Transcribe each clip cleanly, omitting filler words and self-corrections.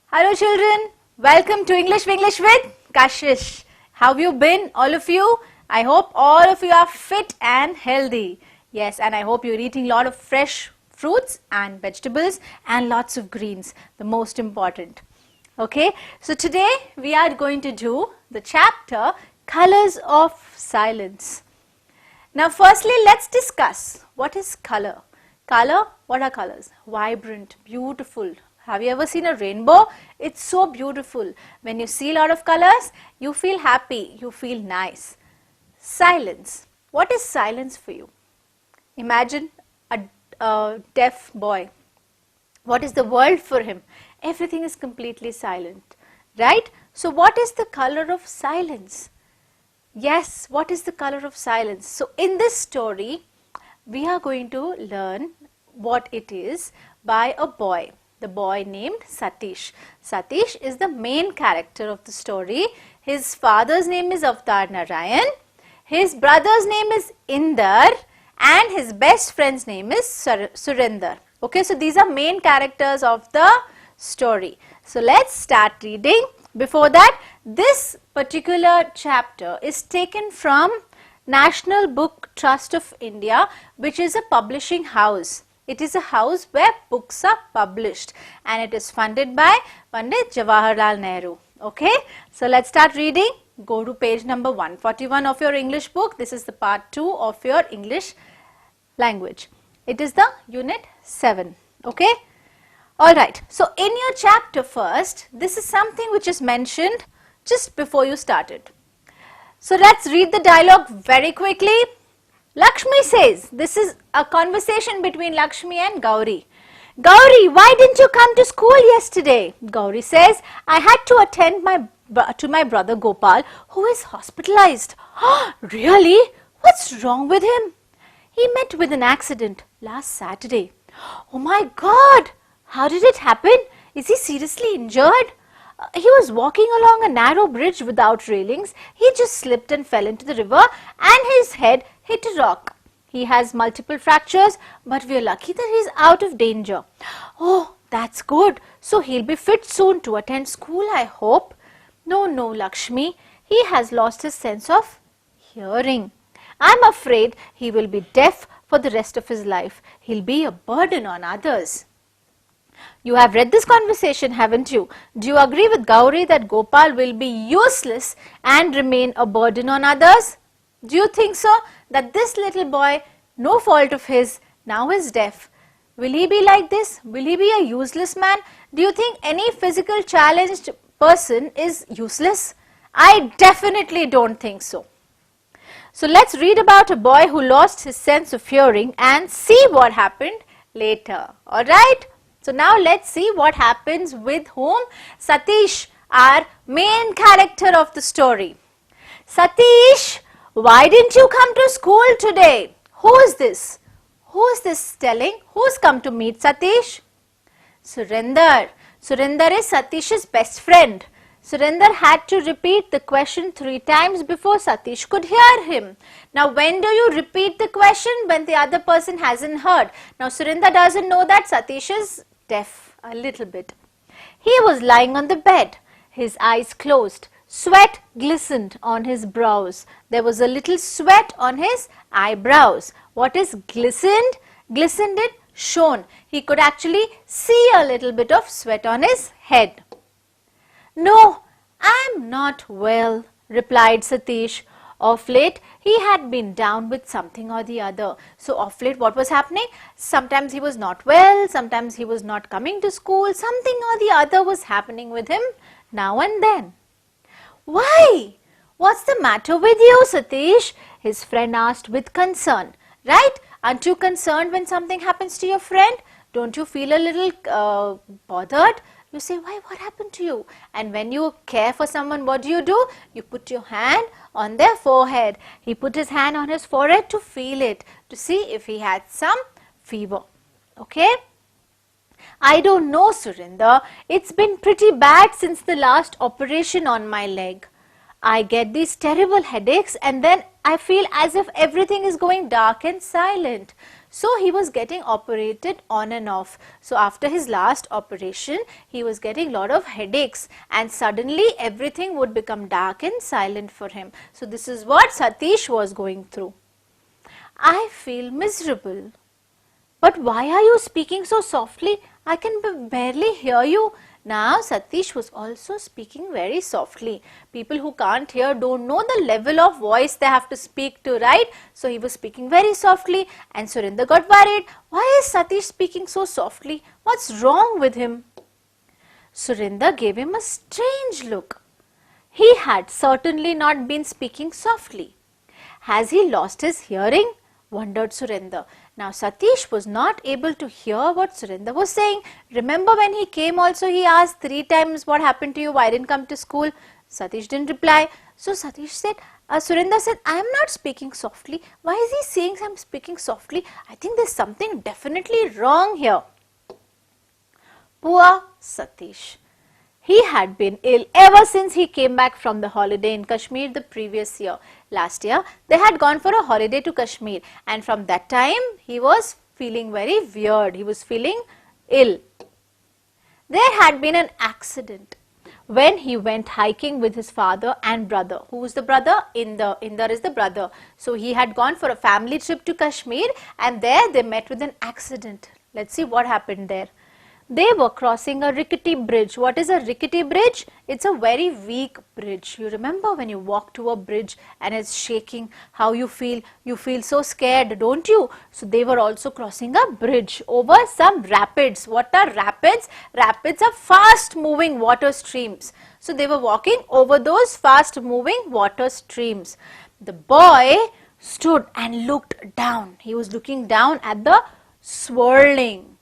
Hello children, welcome to English with Kashish. How have you been, all of you? I hope all of you are fit and healthy. Yes, and I hope you're eating a lot of fresh fruits and vegetables and lots of greens, the most important. Okay, so today we are going to do the chapter Colors of Silence. Now firstly, let's discuss what is color. Color, what are colors? Vibrant, beautiful. Have you ever seen a rainbow? It's so beautiful. When you see a lot of colors, you feel happy, you feel nice. Silence. What is silence for you? Imagine a deaf boy. What is the world for him? Everything is completely silent, right? So what is the color of silence? Yes, what is the color of silence? So in this story, we are going to learn what it is by a boy. The boy named Satish. Satish is the main character of the story. His father's name is Avatar Narayan. His brother's name is Indar and his best friend's name is Surinder. Okay, so these are main characters of the story. So let's start reading. Before that, this particular chapter is taken from National Book Trust of India, which is a publishing house. It is a house where books are published and it is funded by Pandit Jawaharlal Nehru. Okay, so let's start reading. Go to page number 141 of your English book. This is the part 2 of your English language. It is the unit 7. Okay. Alright, so in your chapter first, this is something which is mentioned just before you started. So let's read the dialogue very quickly. Lakshmi says, this is a conversation between Lakshmi and Gauri. Gauri, why didn't you come to school yesterday? Gauri says, I had to attend to my brother Gopal, who is hospitalized. Really? What's wrong with him? He met with an accident last Saturday. Oh my God! How did it happen? Is he seriously injured? He was walking along a narrow bridge without railings. He just slipped and fell into the river and his head hit a rock. He has multiple fractures, but we are lucky that he is out of danger. Oh, that's good. So he'll be fit soon to attend school, I hope. No, Lakshmi. He has lost his sense of hearing. I'm afraid he will be deaf for the rest of his life. He'll be a burden on others. You have read this conversation, haven't you? Do you agree with Gauri that Gopal will be useless and remain a burden on others? Do you think so? That this little boy, no fault of his, now is deaf. Will he be like this? Will he be a useless man? Do you think any physical challenged person is useless? I definitely don't think so. So let's read about a boy who lost his sense of hearing and see what happened later. Alright? So now let's see what happens with whom? Satish, our main character of the story. Satish, why didn't you come to school today? Who is this? Who is this telling? Who's come to meet Satish? Surinder. Surinder is Satish's best friend. Surinder had to repeat the question 3 times before Satish could hear him. Now when do you repeat the question? When the other person hasn't heard. Now Surinder doesn't know that Satish is deaf a little bit. He was lying on the bed, his eyes closed. Sweat glistened on his brows. There was a little sweat on his eyebrows. What is glistened? Glistened it shone. He could actually see a little bit of sweat on his head. No, I'm not well, replied Satish. Of late, he had been down with something or the other. So, of late, what was happening? Sometimes he was not well, sometimes he was not coming to school, something or the other was happening with him now and then. Why? What's the matter with you, Satish? His friend asked with concern. Right? Aren't you concerned when something happens to your friend? Don't you feel a little bothered? You say, why, what happened to you? And when you care for someone, what do? You put your hand on their forehead. He put his hand on his forehead to feel it, to see if he had some fever. Okay? I don't know, Surinder. It's been pretty bad since the last operation on my leg. I get these terrible headaches and then I feel as if everything is going dark and silent. So he was getting operated on and off. So after his last operation, he was getting lot of headaches, and suddenly everything would become dark and silent for him. So this is what Satish was going through. I feel miserable. But why are you speaking so softly? I can barely hear you. Now Satish was also speaking very softly. People who can't hear don't know the level of voice they have to speak to, right? So he was speaking very softly, and Surinder got worried. Why is Satish speaking so softly? What's wrong with him? Surinder gave him a strange look. He had certainly not been speaking softly. Has he lost his hearing? Wondered Surinder. Now Satish was not able to hear what Surinder was saying. Remember when he came also, he asked 3 times, what happened to you, why didn't come to school? Satish didn't reply. So Satish said, Surinder said, I am not speaking softly. Why is he saying I am speaking softly? I think there's something definitely wrong here. Poor Satish. He had been ill ever since he came back from the holiday in Kashmir the previous year. Last year, they had gone for a holiday to Kashmir, and from that time, he was feeling very weird. He was feeling ill. There had been an accident when he went hiking with his father and brother. Who is the brother? Inder is the brother. So he had gone for a family trip to Kashmir, and there they met with an accident. Let's see what happened there. They were crossing a rickety bridge. What is a rickety bridge? It's a very weak bridge. You remember when you walk to a bridge and it's shaking, how you feel? You feel so scared, don't you? So they were also crossing a bridge over some rapids. What are rapids? Rapids are fast moving water streams. So they were walking over those fast moving water streams. The boy stood and looked down. He was looking down at the swirling.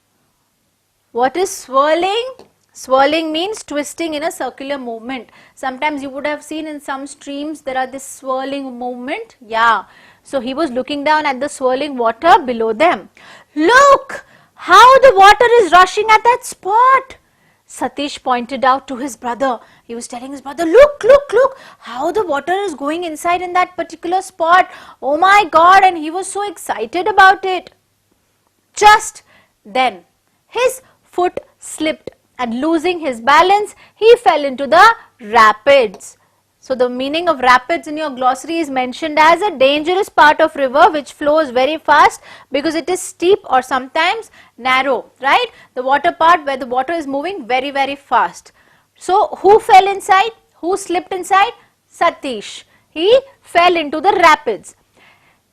What is swirling? Swirling means twisting in a circular movement. Sometimes you would have seen in some streams there are this swirling movement. Yeah. So he was looking down at the swirling water below them. Look how the water is rushing at that spot. Satish pointed out to his brother. He was telling his brother, look, look, look how the water is going inside in that particular spot. Oh my God. And he was so excited about it. Just then his foot slipped, and losing his balance, he fell into the rapids. So the meaning of rapids in your glossary is mentioned as a dangerous part of river which flows very fast because it is steep or sometimes narrow, right? The water part where the water is moving very, very fast. So who fell inside? Who slipped inside? Satish. He fell into the rapids.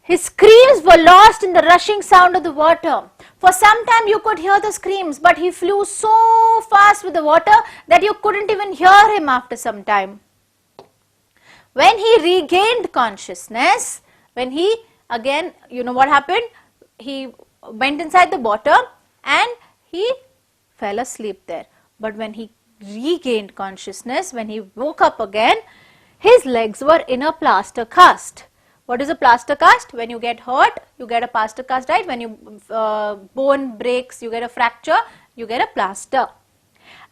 His screams were lost in the rushing sound of the water. For some time you could hear the screams, but he flew so fast with the water that you couldn't even hear him after some time. When he regained consciousness, when he again, you know what happened? He went inside the water and he fell asleep there. But when he regained consciousness, when he woke up again, his legs were in a plaster cast. What is a plaster cast? When you get hurt, you get a plaster cast, right? When you bone breaks, you get a fracture, you get a plaster.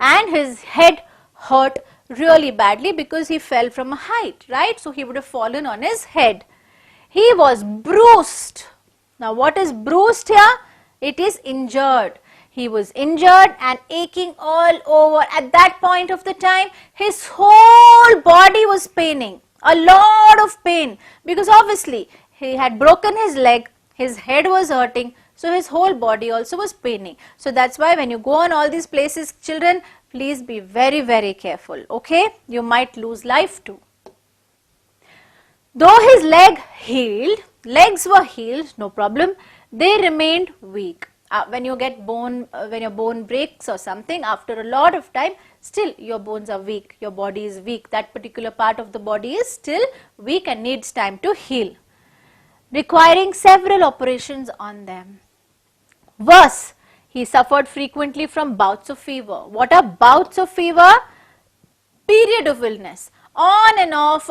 And his head hurt really badly because he fell from a height, right? So he would have fallen on his head. He was bruised. Now what is bruised here? It is injured. He was injured and aching all over. At that point of the time, his whole body was paining. A lot of pain, because obviously he had broken his leg, his head was hurting, so his whole body also was paining. So that's why when you go on all these places, children, please be very, very careful, okay? You might lose life too. Though his legs were healed, no problem, they remained weak. When you get when your bone breaks or something, after a lot of time, still your bones are weak, your body is weak. That particular part of the body is still weak and needs time to heal, requiring several operations on them. Worse, he suffered frequently from bouts of fever. What are bouts of fever? Period of illness. On and off,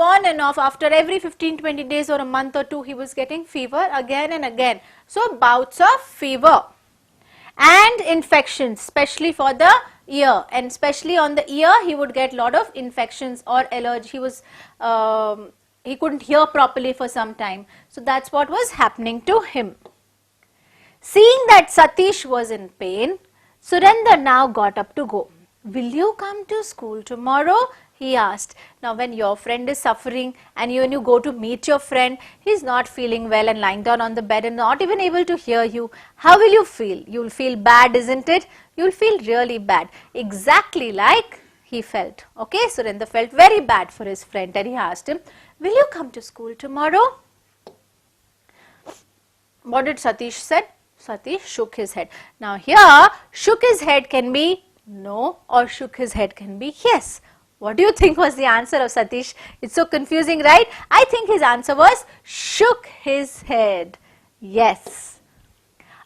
after every 15-20 days or a month or two, he was getting fever again and again. So bouts of fever. And infections, especially for the ear, and especially on the ear he would get lot of infections or allergy. He couldn't hear properly for some time. So that's what was happening to him. Seeing that Satish was in pain, Surendra now got up to go. Will you come to school tomorrow? He asked. Now when your friend is suffering and when you go to meet your friend, he's not feeling well and lying down on the bed and not even able to hear you, how will you feel? You'll feel bad, isn't it? You'll feel really bad. Exactly like he felt. Okay, Surendra felt very bad for his friend and he asked him, will you come to school tomorrow? What did Satish said? Satish shook his head. Now here, shook his head can be no or shook his head can be yes. What do you think was the answer of Satish? It's so confusing, right? I think his answer was shook his head. Yes.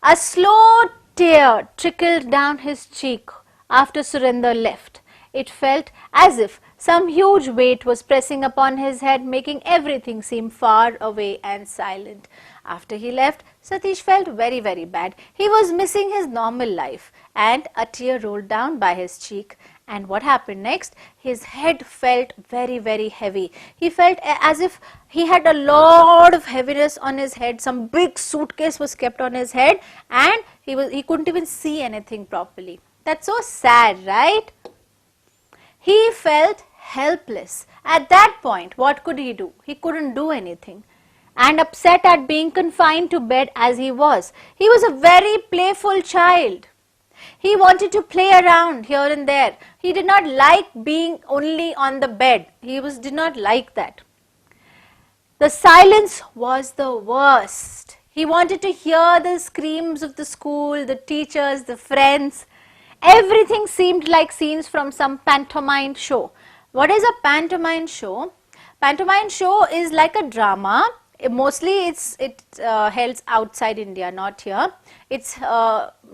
A slow tear trickled down his cheek after Surendra left. It felt as if some huge weight was pressing upon his head, making everything seem far away and silent. After he left, Satish felt very, very bad. He was missing his normal life and a tear rolled down by his cheek. And what happened next? His head felt very, very heavy. He felt as if he had a lot of heaviness on his head. Some big suitcase was kept on his head and he couldn't even see anything properly. That's so sad, right? He felt helpless. At that point, what could he do? He couldn't do anything. And upset at being confined to bed as he was. He was a very playful child. He wanted to play around here and there. He did not like being only on the bed. He did not like that. The silence was the worst. He wanted to hear the screams of the school, the teachers, the friends. Everything seemed like scenes from some pantomime show. What is a pantomime show? Pantomime show is like a drama. Mostly it held outside India, not here. It's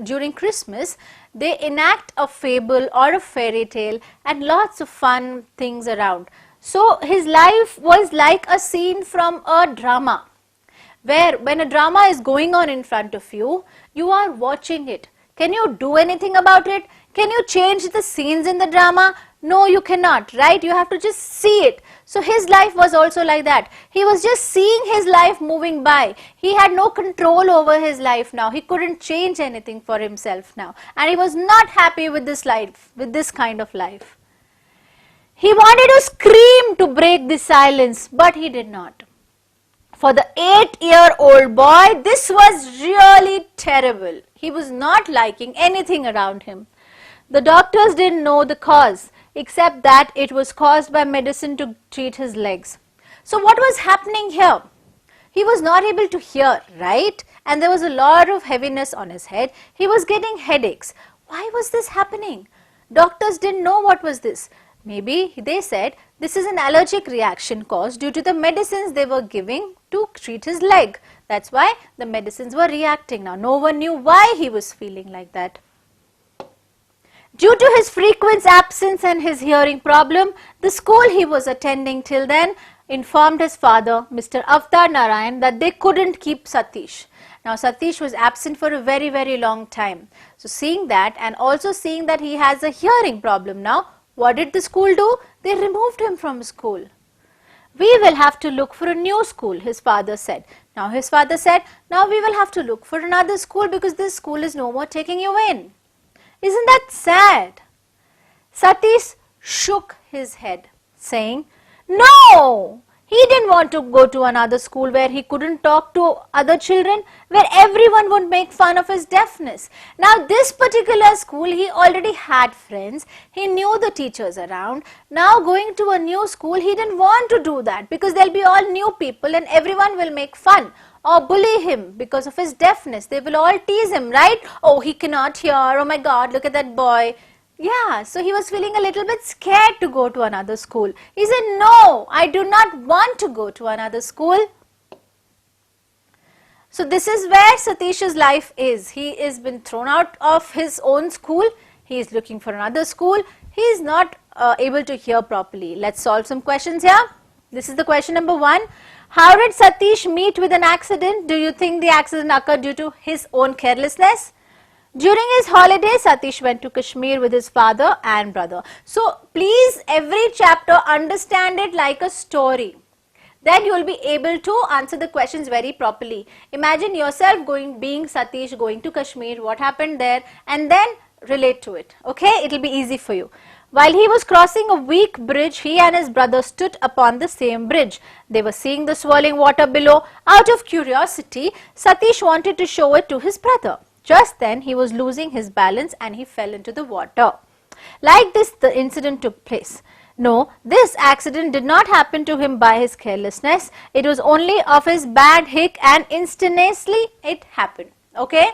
during Christmas. They enact a fable or a fairy tale and lots of fun things around. So his life was like a scene from a drama, where when a drama is going on in front of you, you are watching it. Can you do anything about it? Can you change the scenes in the drama? No, you cannot, right? You have to just see it. So his life was also like that. He was just seeing his life moving by. He had no control over his life now. He couldn't change anything for himself now. And he was not happy with this life, with this kind of life. He wanted to scream to break the silence, but he did not. For the 8-year-old boy, this was really terrible. He was not liking anything around him. The doctors didn't know the cause, except that it was caused by medicine to treat his legs. So what was happening here? He was not able to hear, right? And there was a lot of heaviness on his head. He was getting headaches. Why was this happening? Doctors didn't know what was this. Maybe they said this is an allergic reaction caused due to the medicines they were giving to treat his leg. That's why the medicines were reacting. Now no one knew why he was feeling like that. Due to his frequent absence and his hearing problem, the school he was attending till then informed his father, Mr. Avtar Narayan, that they couldn't keep Satish. Now Satish was absent for a very, very long time. So seeing that and also seeing that he has a hearing problem now, what did the school do? They removed him from school. We will have to look for a new school, his father said. Now his father said, now we will have to look for another school because this school is no more taking you in. Isn't that sad? Satish shook his head, saying, no! He didn't want to go to another school where he couldn't talk to other children, where everyone would make fun of his deafness. Now this particular school, he already had friends. He knew the teachers around. Now going to a new school, he didn't want to do that because there'll be all new people and everyone will make fun or bully him because of his deafness. They will all tease him, right? Oh, he cannot hear. Oh my God, look at that boy. Yeah, so he was feeling a little bit scared to go to another school. He said, no, I do not want to go to another school. So this is where Satish's life is. He has been thrown out of his own school. He is looking for another school. He is not able to hear properly. Let's solve some questions here. This is the question number 1. How did Satish meet with an accident? Do you think the accident occurred due to his own carelessness? During his holiday, Satish went to Kashmir with his father and brother. So please, every chapter, understand it like a story. then you will be able to answer the questions very properly. Imagine yourself being Satish, going to Kashmir, what happened there, and then relate to it. Okay, it will be easy for you. While he was crossing a weak bridge, he and his brother stood upon the same bridge. They were seeing the swirling water below. Out of curiosity, Satish wanted to show it to his brother. Just then, he was losing his balance and he fell into the water. Like this, the incident took place. No, this accident did not happen to him by his carelessness. It was only of his bad hick, and instantaneously it happened. Okay?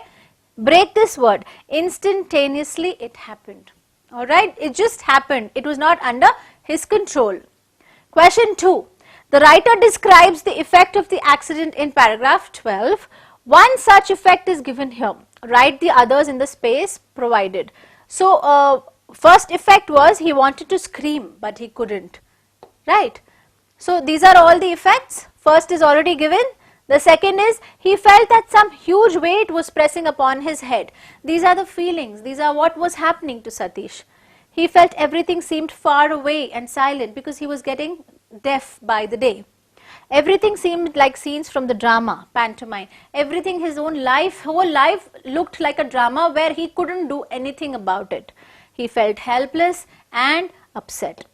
Break this word. Instantaneously it happened. Alright, it just happened. It was not under his control. Question 2. The writer describes the effect of the accident in paragraph 12. One such effect is given here. Write the others in the space provided. So, first effect was he wanted to scream, but he couldn't. Right? So, these are all the effects. First is already given. The second is he felt that some huge weight was pressing upon his head. These are the feelings. These are what was happening to Satish. He felt everything seemed far away and silent because he was getting deaf by the day. Everything seemed like scenes from the drama, pantomime. Everything, his own life, whole life looked like a drama where he couldn't do anything about it. He felt helpless and upset.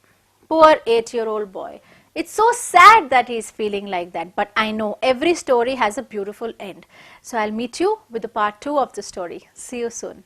Poor 8-year-old boy. It's so sad that he is feeling like that, but I know every story has a beautiful end. So I'll meet you with the part 2 of the story. See you soon.